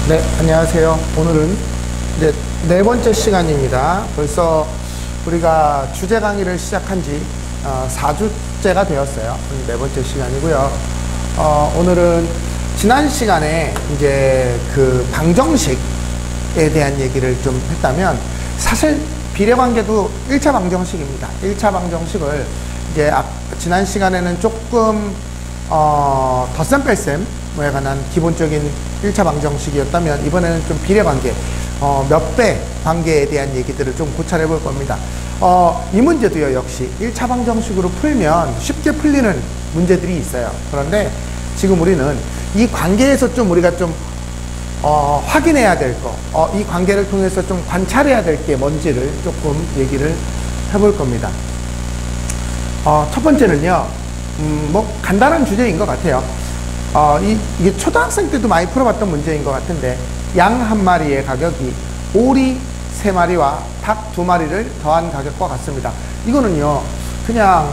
네, 안녕하세요. 오늘은 이제 네 번째 시간입니다. 벌써 우리가 주제 강의를 시작한 지 4주째가 되었어요. 네 번째 시간이고요. 오늘은 지난 시간에 이제 그 방정식에 대한 얘기를 좀 했다면, 사실 비례관계도 1차 방정식입니다. 1차 방정식을 이제 지난 시간에는 조금 덧셈 뺄셈에 관한 기본적인 1차 방정식이었다면, 이번에는 좀 비례관계, 몇 배 관계에 대한 얘기들을 좀 고찰해 볼 겁니다. 이 문제도요, 역시 1차 방정식으로 풀면 쉽게 풀리는 문제들이 있어요. 그런데 지금 우리는 이 관계에서 좀 우리가 좀 확인해야 될 거, 이 관계를 통해서 좀 관찰해야 될 게 뭔지를 조금 얘기를 해볼 겁니다. 첫 번째는요, 뭐 간단한 주제인 것 같아요. 이게 초등학생 때도 많이 풀어봤던 문제인 것 같은데, 양 한 마리의 가격이 오리 3마리와 닭 2마리를 더한 가격과 같습니다. 이거는요, 그냥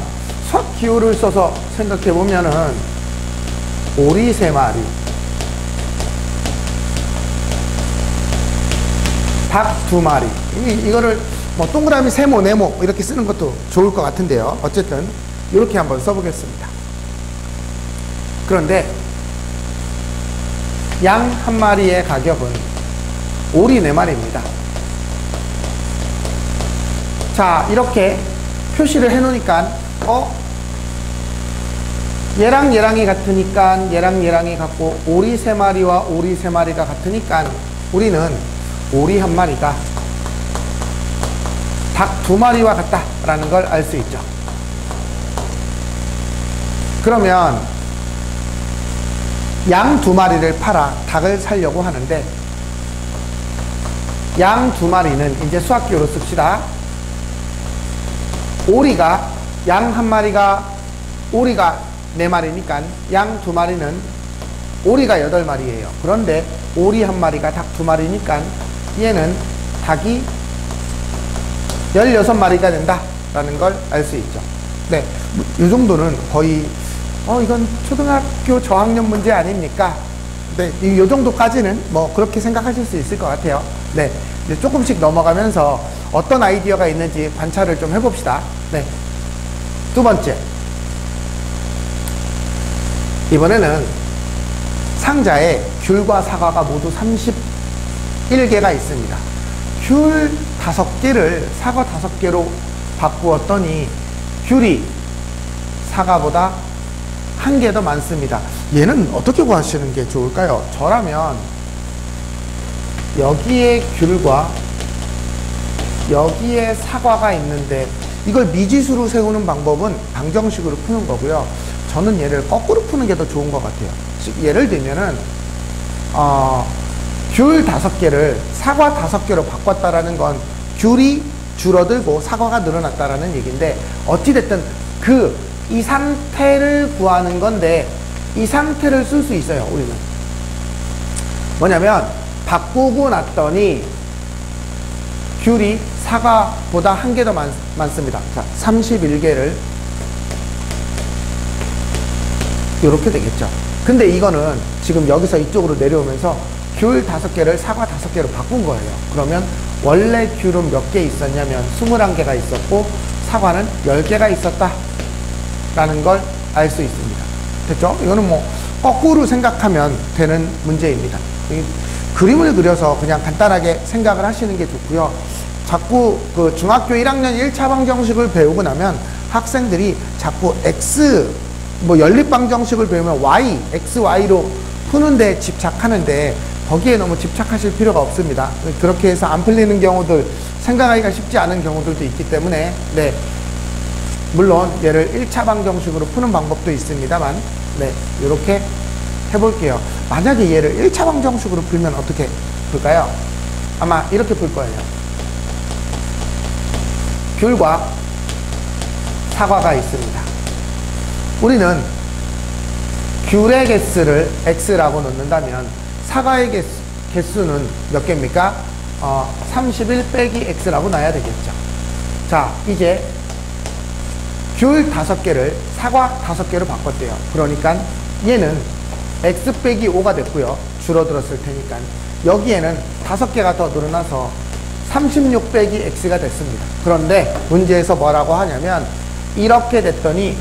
수학 기호를 써서 생각해 보면은 오리 3마리, 닭 2마리, 이거를 뭐 동그라미 세모 네모 이렇게 쓰는 것도 좋을 것 같은데요. 어쨌든 이렇게 한번 써보겠습니다. 그런데 양 한 마리의 가격은 오리 4마리입니다. 자, 이렇게 표시를 해 놓으니까 얘랑 얘랑이 같으니까 얘랑 얘랑이 같고, 오리 3마리와 오리 3마리가 같으니까 우리는 오리 1마리가 닭 2마리와 같다라는 걸 알 수 있죠. 그러면 양 2마리를 팔아 닭을 사려고 하는데, 양 2마리는 이제 수학기호로 씁시다. 오리가, 양 1마리가 오리가 4마리니까 양 2마리는 오리가 8마리예요. 그런데 오리 1마리가 닭 2마리니까 얘는 닭이 16마리가 된다라는 걸 알 수 있죠. 네, 이 정도는 거의 이건 초등학교 저학년 문제 아닙니까? 네, 이 정도까지는 뭐 그렇게 생각하실 수 있을 것 같아요. 네, 이제 조금씩 넘어가면서 어떤 아이디어가 있는지 관찰을 좀 해봅시다. 네, 두 번째, 이번에는 상자에 귤과 사과가 모두 31개가 있습니다. 귤 5개를 사과 5개로 바꾸었더니 귤이 사과보다 1개 더 많습니다. 얘는 어떻게 구하시는 게 좋을까요? 저라면 여기에 귤과 여기에 사과가 있는데, 이걸 미지수로 세우는 방법은 방정식으로 푸는 거고요. 저는 얘를 거꾸로 푸는 게 더 좋은 것 같아요. 예를 들면은 귤 5개를 사과 5개로 바꿨다라는 건 귤이 줄어들고 사과가 늘어났다라는 얘기인데, 어찌됐든 이 상태를 구하는 건데, 이 상태를 쓸 수 있어요. 우리는 뭐냐면, 바꾸고 났더니 귤이 사과보다 1개 더 많습니다. 자, 31개를 이렇게 되겠죠. 근데 이거는 지금 여기서 이쪽으로 내려오면서 귤 5개를 사과 5개로 바꾼 거예요. 그러면 원래 귤은 몇 개 있었냐면 21개가 있었고, 사과는 10개가 있었다 라는 걸 알 수 있습니다. 됐죠? 이거는 뭐 거꾸로 생각하면 되는 문제입니다. 그림을 그려서 그냥 간단하게 생각을 하시는 게 좋고요. 자꾸 그 중학교 1학년 1차 방정식을 배우고 나면 학생들이 자꾸 뭐 연립방정식을 배우면 x, y로 푸는데 집착하는데, 거기에 너무 집착하실 필요가 없습니다. 그렇게 해서 안 풀리는 경우들, 생각하기가 쉽지 않은 경우들도 있기 때문에, 네, 물론 얘를 1차 방정식으로 푸는 방법도 있습니다만, 네, 이렇게 해볼게요. 만약에 얘를 1차 방정식으로 풀면 어떻게 풀까요? 아마 이렇게 풀 거예요. 귤과 사과가 있습니다. 우리는 귤의 개수를 x라고 넣는다면 사과의 개수는 몇 개입니까? 31 빼기 x라고 놔야 되겠죠. 자, 이제 귤 5개를 사과 5개로 바꿨대요. 그러니까 얘는 x 빼기 5가 됐고요. 줄어들었을 테니까 여기에는 5개가 더 늘어나서 36 빼기 x가 됐습니다. 그런데 문제에서 뭐라고 하냐면 이렇게 됐더니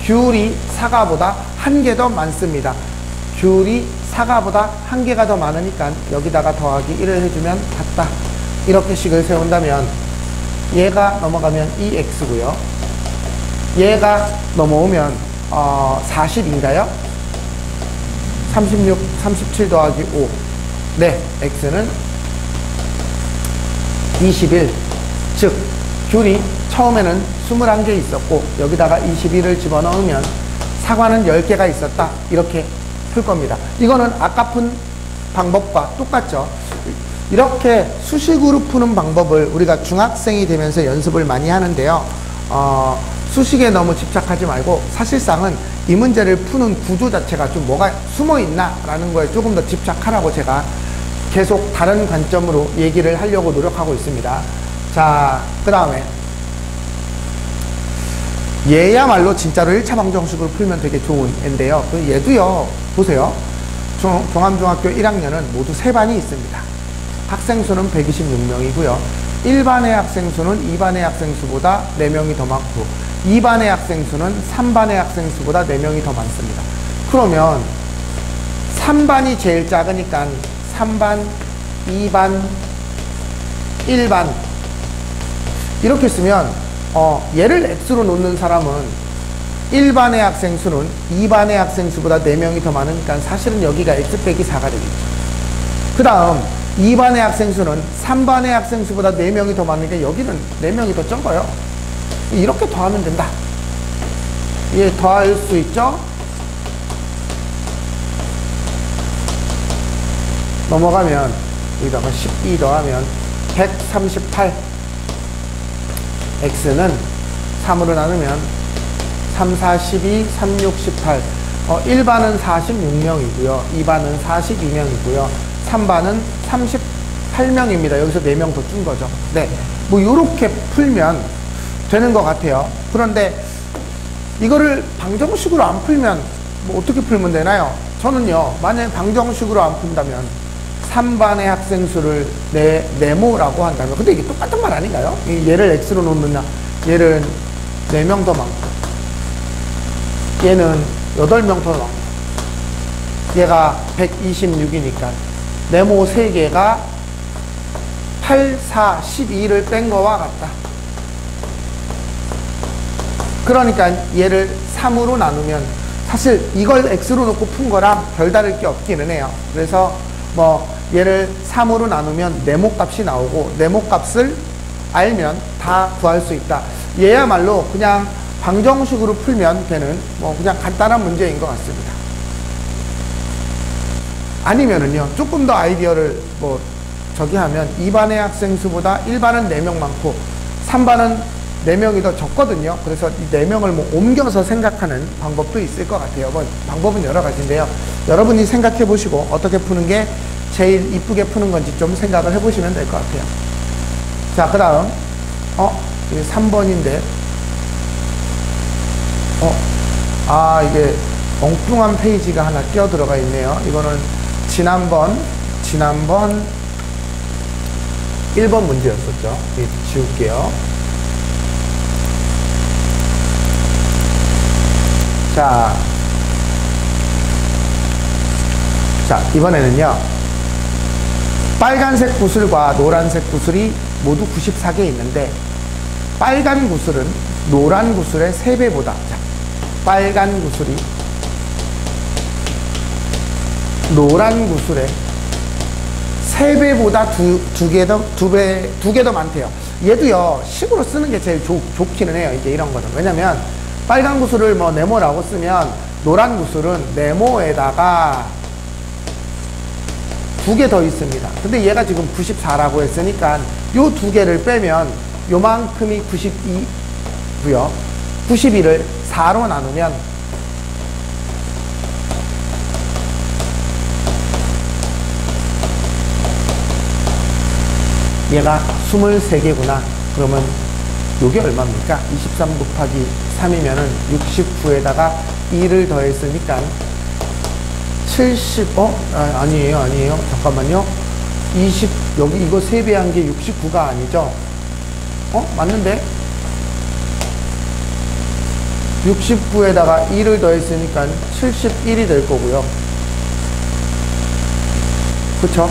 귤이 사과보다 1개 더 많습니다. 귤이 사과보다 1개가 더 많으니까 여기다가 더하기 1을 해주면 같다. 이렇게 식을 세운다면 얘가 넘어가면 2x고요. 얘가 넘어오면 40인가요? 36, 37 더하기 5. 네, x는 21. 즉 귤이 처음에는 21개 있었고 여기다가 21을 집어넣으면 사과는 10개가 있었다. 이렇게 풀 겁니다. 이거는 아까 푼 방법과 똑같죠. 이렇게 수식으로 푸는 방법을 우리가 중학생이 되면서 연습을 많이 하는데요. 수식에 너무 집착하지 말고 사실상은 이 문제를 푸는 구조 자체가 좀 뭐가 숨어 있나 라는 거에 조금 더 집착하라고 제가 계속 다른 관점으로 얘기를 하려고 노력하고 있습니다. 자, 그 다음에 얘야말로 진짜로 1차 방정식으로 풀면 되게 좋은 애인데요. 얘도요, 보세요. 종암중학교 1학년은 모두 3반이 있습니다. 학생 수는 126명이고요. 1반의 학생 수는 2반의 학생 수보다 4명이 더 많고 2반의 학생 수는 3반의 학생 수보다 4명이 더 많습니다. 그러면 3반이 제일 작으니까 3반, 2반, 1반 이렇게 쓰면 얘를 x로 놓는 사람은 1반의 학생 수는 2반의 학생 수보다 4명이 더 많으니까 사실은 여기가 x 빼기 4가 되겠죠. 그 다음 2반의 학생 수는 3반의 학생 수보다 4명이 더 많으니까 여기는 4명이 더 적어요. 이렇게 더하면 된다. 예, 더할 수 있죠? 넘어가면 여기다가 12 더하면 138. x는 3으로 나누면 3, 4, 12, 3, 6, 18. 1반은 46명이고요. 2반은 42명이고요. 3반은 38명입니다. 여기서 4명 더 준 거죠. 네. 뭐, 요렇게 풀면 되는 것 같아요. 그런데 이거를 방정식으로 안 풀면 뭐 어떻게 풀면 되나요? 저는요, 만약에 방정식으로 안 푼다면 3반의 학생 수를 네모라고 한다면, 근데 이게 똑같은 말 아닌가요? 얘를 x로 놓느냐, 얘를 4명 더 많고, 얘는 8명 더 많고, 얘가 126이니까, 네모 3개가 8, 4, 12를 뺀 거와 같다. 그러니까 얘를 3으로 나누면, 사실 이걸 x로 놓고 푼 거랑 별다를 게 없기는 해요. 그래서 뭐 얘를 3으로 나누면 네모 값이 나오고 네모 값을 알면 다 구할 수 있다. 얘야말로 그냥 방정식으로 풀면 되는 뭐 그냥 간단한 문제인 것 같습니다. 아니면은요, 조금 더 아이디어를 뭐 저기 하면 2반의 학생 수보다 1반은 4명 많고 3반은 4명이 더 적거든요. 그래서 이 4명을 뭐 옮겨서 생각하는 방법도 있을 것 같아요. 뭐 방법은 여러 가지인데요. 여러분이 생각해 보시고 어떻게 푸는 게 제일 이쁘게 푸는 건지 좀 생각을 해 보시면 될 것 같아요. 자, 그 다음 이게 3번인데 이게 엉뚱한 페이지가 하나 끼어 들어가 있네요. 이거는 지난번 1번 문제였었죠. 이거 지울게요. 자, 이번에는요, 빨간색 구슬과 노란색 구슬이 모두 94개 있는데, 빨간 구슬은 노란 구슬의 3배보다, 빨간 구슬이 노란 구슬의 3배보다 두 개 더 많대요. 얘도요, 식으로 쓰는 게 제일 좋기는 해요. 이제 이런 거는. 왜냐면, 빨간 구슬을 뭐 네모라고 쓰면, 노란 구슬은 네모에다가 2개 더 있습니다. 근데 얘가 지금 94라고 했으니까 요 2개를 빼면 요만큼이 92고요. 92를 4로 나누면 얘가 23개구나. 그러면 요게 얼마입니까? 23 곱하기 3이면은 69에다가 2를 더했으니까 70, 아니에요. 잠깐만요. 여기 이거 3배한 게 69가 아니죠? 맞는데? 69에다가 2를 더했으니까 71이 될 거고요. 그쵸?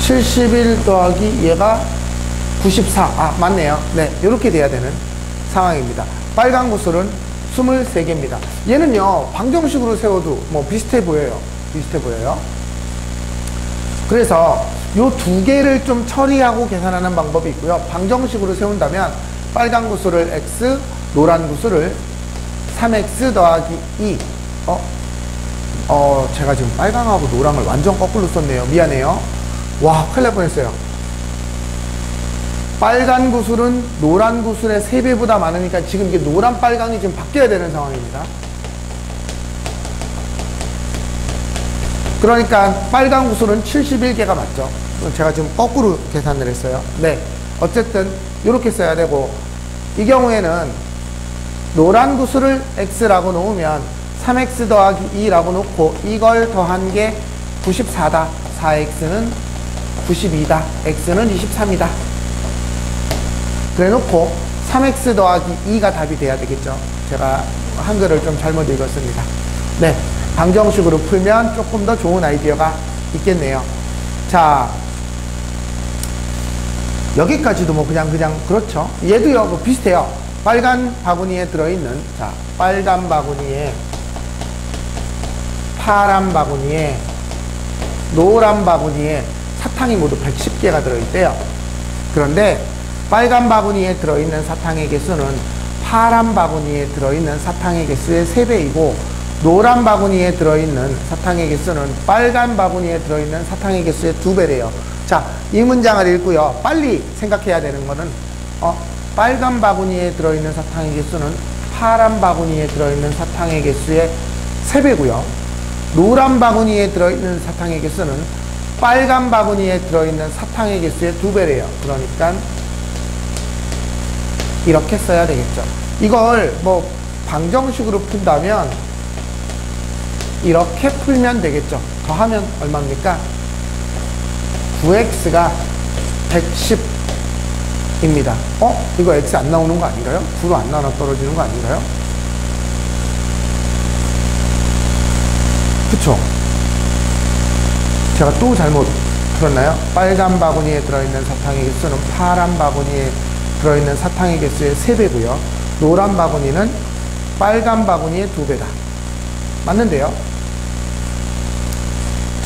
71 더하기 얘가 94. 맞네요. 네, 이렇게 돼야 되는 상황입니다. 빨간 구슬은 23개입니다. 얘는요, 방정식으로 세워도 뭐 비슷해 보여요. 그래서 요 두 개를 좀 처리하고 계산하는 방법이 있고요. 방정식으로 세운다면 빨간 구슬을 x, 노란 구슬을 3x 더하기 2. 제가 지금 빨강하고 노랑을 완전 거꾸로 썼네요. 미안해요. 와, 큰일 날 뻔했어요. 빨간 구슬은 노란 구슬의 3배보다 많으니까 지금 이게 노란 빨강이 지금 바뀌어야 되는 상황입니다. 그러니까 빨간 구슬은 71개가 맞죠. 제가 지금 거꾸로 계산을 했어요. 네, 어쨌든 이렇게 써야 되고, 이 경우에는 노란 구슬을 x라고 놓으면 3x 더하기 2라고 놓고 이걸 더한 게 94다. 4x는 92다. x는 23이다. 그래 놓고 3x 더하기 2가 답이 돼야 되겠죠. 제가 한글을 좀 잘못 읽었습니다. 네, 방정식으로 풀면 조금 더 좋은 아이디어가 있겠네요. 자, 여기까지도 뭐 그냥 그렇죠. 얘도요, 뭐 비슷해요. 빨간 바구니에 들어있는, 자, 빨간 바구니에, 파란 바구니에, 노란 바구니에 사탕이 모두 110개가 들어있대요. 그런데 빨간 바구니에 들어있는 사탕의 개수는 파란 바구니에 들어있는 사탕의 개수의 3배이고, 노란 바구니에 들어있는 사탕의 개수는 빨간 바구니에 들어있는 사탕의 개수의 2배래요. 자, 이 문장을 읽고요. 빨리 생각해야 되는 거는, 빨간 바구니에 들어있는 사탕의 개수는 파란 바구니에 들어있는 사탕의 개수의 3배고요. 노란 바구니에 들어있는 사탕의 개수는 빨간 바구니에 들어있는 사탕의 개수의 2배래요. 그러니까 이렇게 써야 되겠죠. 이걸 뭐 방정식으로 푼다면 이렇게 풀면 되겠죠. 더하면 얼마입니까? 9x가 110입니다. 이거 x 안 나오는 거 아닌가요? 9로 안 나눠 떨어지는 거 아닌가요? 그쵸? 제가 또 잘못 풀었나요? 빨간 바구니에 들어있는 사탕의 개수는 파란 바구니에 들어있는 사탕의 개수의 3배고요. 노란 바구니는 빨간 바구니의 2배다. 맞는데요?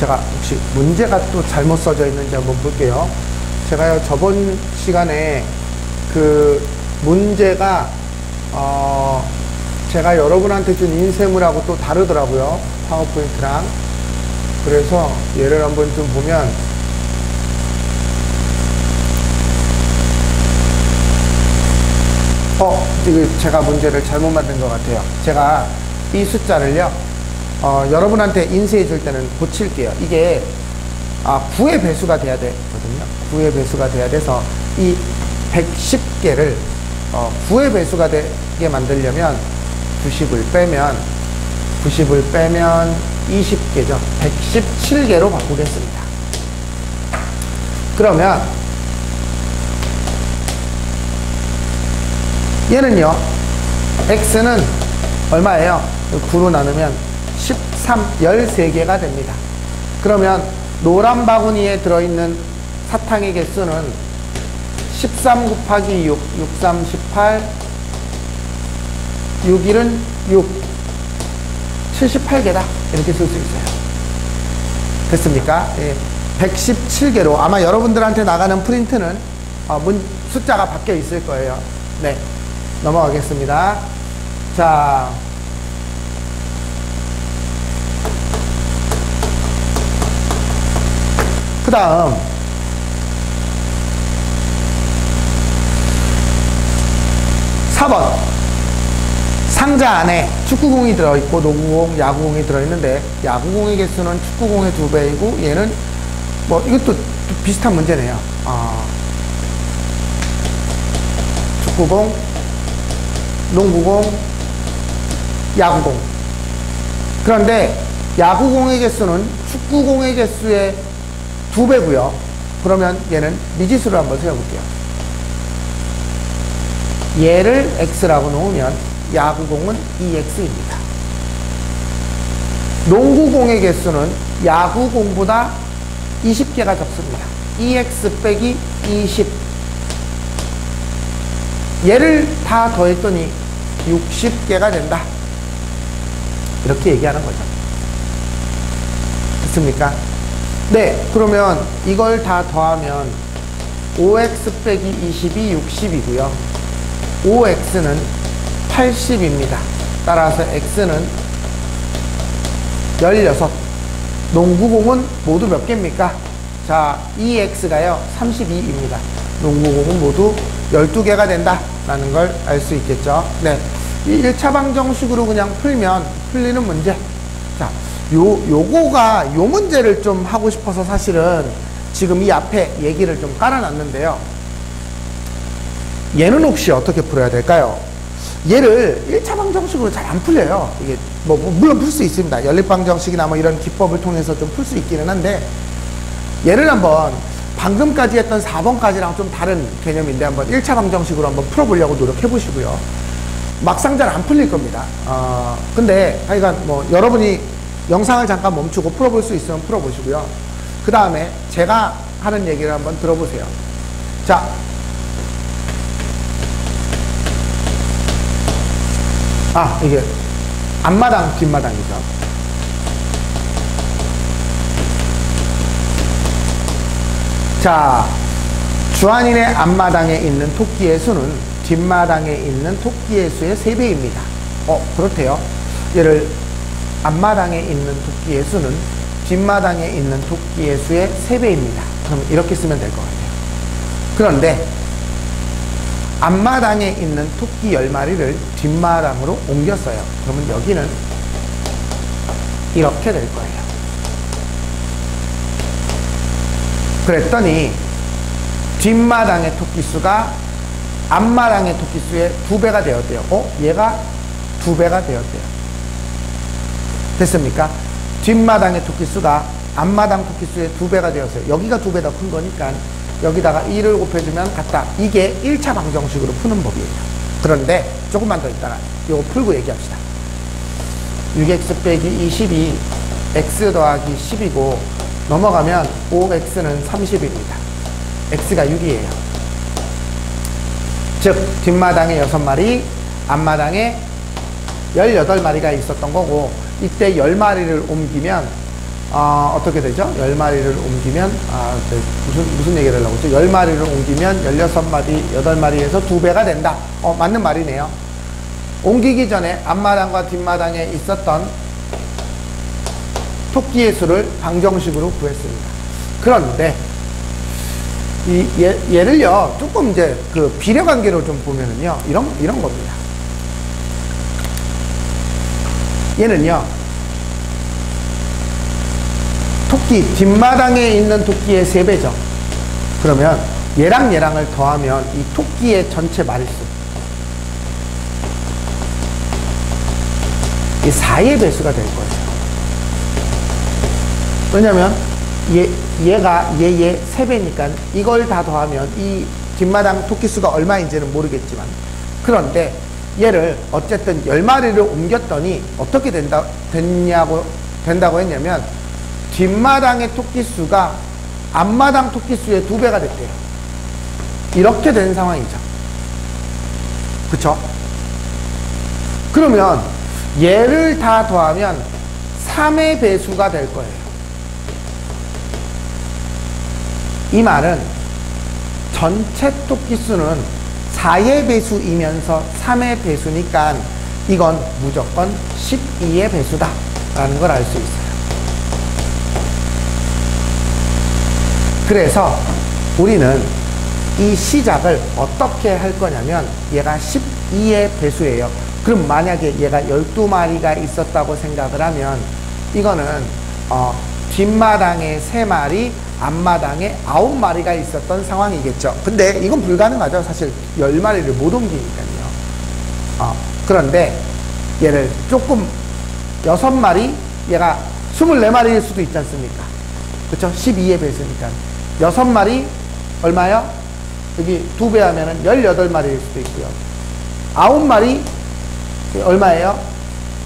제가 혹시 문제가 또 잘못 써져 있는지 한번 볼게요. 제가요, 저번 시간에 그 문제가 제가 여러분한테 준 인쇄물하고 또 다르더라고요. 파워포인트랑. 그래서 얘를 한번 좀 보면, 이거 제가 문제를 잘못 만든 것 같아요. 제가 이 숫자를요, 여러분한테 인쇄해 줄 때는 고칠게요. 이게 9의 배수가 돼야 되거든요. 9의 배수가 돼야 돼서 이 110개를 9의 배수가 되게 만들려면 90을 빼면 20개죠. 117개로 바꾸겠습니다. 그러면 얘는요, x는 얼마예요? 9로 나누면 13개가 됩니다. 그러면 노란 바구니에 들어있는 사탕의 개수는 13 곱하기 6, 6, 3, 18, 6일은 6, 78개다. 이렇게 쓸 수 있어요. 됐습니까? 예. 117개로 아마 여러분들한테 나가는 프린트는 숫자가 바뀌어 있을 거예요. 네, 넘어가겠습니다. 자, 그 다음 4번 상자 안에 축구공이 들어있고 농구공, 야구공이 들어있는데 야구공의 개수는 축구공의 2배이고 얘는 뭐 이것도 비슷한 문제네요. 축구공, 농구공, 야구공. 그런데 야구공의 개수는 축구공의 개수의 2배고요. 그러면 얘는 미지수를 한번 세워볼게요. 얘를 x라고 놓으면 야구공은 2x입니다. 농구공의 개수는 야구공보다 20개가 적습니다. 2x 빼기 20. 얘를 다 더했더니 60개가 된다. 이렇게 얘기하는 거죠. 됐습니까? 네, 그러면 이걸 다 더하면 5x 빼기 20이 60이고요. 5x는 80입니다. 따라서 x는 16. 농구공은 모두 몇 개입니까? 자, 2x가요 32입니다. 농구공은 모두 12개가 된다 라는 걸 알 수 있겠죠. 네, 이 1차 방정식으로 그냥 풀면 풀리는 문제. 자, 요거가 요 문제를 좀 하고 싶어서 사실은 지금 이 앞에 얘기를 좀 깔아놨는데요. 얘는 혹시 어떻게 풀어야 될까요? 얘를 1차 방정식으로 잘 안 풀려요. 이게 물론 풀 수 있습니다. 연립방정식이나 뭐 이런 기법을 통해서 좀 풀 수 있기는 한데, 얘를 한번 방금까지 했던 4번까지랑 좀 다른 개념인데 한번 1차 방정식으로 한번 풀어보려고 노력해 보시고요. 막상 잘 안 풀릴 겁니다. 근데 하여간 뭐 여러분이 영상을 잠깐 멈추고 풀어볼 수 있으면 풀어보시고요. 그 다음에 제가 하는 얘기를 한번 들어보세요. 자, 이게 앞마당, 뒷마당이죠. 자, 주한인의 앞마당에 있는 토끼의 수는 뒷마당에 있는 토끼의 수의 3배입니다. 그렇대요. 얘를 앞마당에 있는 토끼의 수는 뒷마당에 있는 토끼의 수의 3배입니다. 그럼 이렇게 쓰면 될 것 같아요. 그런데 앞마당에 있는 토끼 10마리를 뒷마당으로 옮겼어요. 그러면 여기는 이렇게 될 거예요. 그랬더니 뒷마당의 토끼수가 앞마당의 토끼수의 2배가 되었대요. 얘가 2배가 되었대요. 됐습니까? 뒷마당의 토끼수가 앞마당 토끼수의 2배가 되었어요. 여기가 2배 더 큰 거니까 여기다가 2를 곱해주면 같다. 이게 1차 방정식으로 푸는 법이에요. 그런데 조금만 더 있다가 이거 풀고 얘기합시다. 6x 빼기 20이 x 더하기 10이고 넘어가면 5x는 30입니다. x가 6이에요. 즉 뒷마당에 6마리, 앞마당에 18마리가 있었던 거고, 이때 10마리를 옮기면 어떻게 되죠? 10마리를 옮기면 무슨 얘기를 하려고 했죠? 10마리를 옮기면 16마리, 8마리에서 2배가 된다. 맞는 말이네요. 옮기기 전에 앞마당과 뒷마당에 있었던 토끼의 수를 방정식으로 구했습니다. 그런데 얘를요 조금 이제 그 비례관계로 좀 보면은요 이런 겁니다. 얘는요 토끼 뒷마당에 있는 토끼의 3배죠. 그러면 얘랑 얘랑을 더하면 이 토끼의 전체 마리수, 이 4의 배수가 될 거예요. 왜냐면 얘가 얘의 3배니까 이걸 다 더하면 이 뒷마당 토끼수가 얼마인지는 모르겠지만, 그런데 얘를 어쨌든 10마리를 옮겼더니 어떻게 된다고 했냐면 뒷마당의 토끼수가 앞마당 토끼수의 2배가 됐대요. 이렇게 된 상황이죠. 그쵸? 그러면 얘를 다 더하면 3의 배수가 될 거예요. 이 말은 전체 토끼수는 4의 배수이면서 3의 배수니까 이건 무조건 12의 배수다 라는 걸 알 수 있어요. 그래서 우리는 이 시작을 어떻게 할 거냐면 얘가 12의 배수예요. 그럼 만약에 얘가 12마리가 있었다고 생각을 하면 이거는 뒷마당에 3마리, 앞마당에 9마리가 있었던 상황이겠죠. 근데 이건 불가능하죠. 사실 10마리를 못 옮기니까요. 그런데 얘를 조금 6마리, 얘가 24마리일 수도 있지 않습니까? 그쵸? 12의 배수니까 6마리 얼마요? 여기 2배 하면은 18마리일 수도 있고요. 9마리 얼마예요?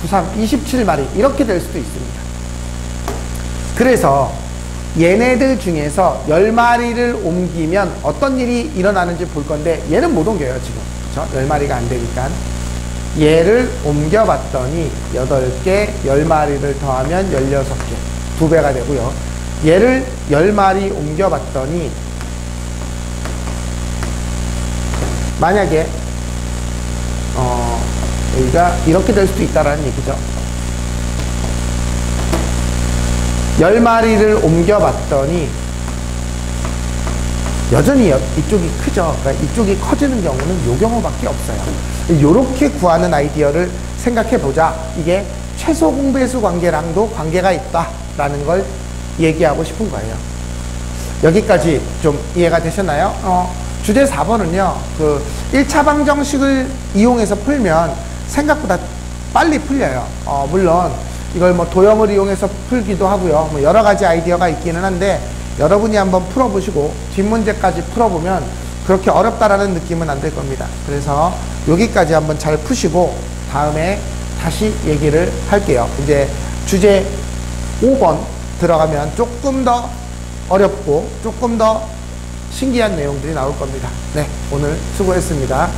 93, 27마리 이렇게 될 수도 있습니다. 그래서 얘네들 중에서 10마리를 옮기면 어떤 일이 일어나는지 볼 건데 얘는 못 옮겨요 지금. 그렇죠? 10마리가 안 되니까. 얘를 옮겨봤더니 8개, 10마리를 더하면 16개, 2배가 되고요. 얘를 10마리 옮겨봤더니 만약에 여기가 이렇게 될 수도 있다라는 얘기죠. 10마리를 옮겨봤더니 여전히 이쪽이 크죠. 그러니까 이쪽이 커지는 경우는 이 경우밖에 없어요. 이렇게 구하는 아이디어를 생각해보자. 이게 최소 공배수 관계랑도 관계가 있다라는 걸 얘기하고 싶은 거예요. 여기까지 좀 이해가 되셨나요? 주제 4번은요, 그 1차 방정식을 이용해서 풀면 생각보다 빨리 풀려요. 물론 이걸 뭐 도형을 이용해서 풀기도 하고요. 뭐 여러 가지 아이디어가 있기는 한데 여러분이 한번 풀어보시고 뒷문제까지 풀어보면 그렇게 어렵다라는 느낌은 안 들 겁니다. 그래서 여기까지 한번 잘 푸시고 다음에 다시 얘기를 할게요. 이제 주제 5번 들어가면 조금 더 어렵고 조금 더 신기한 내용들이 나올 겁니다. 네, 오늘 수고했습니다.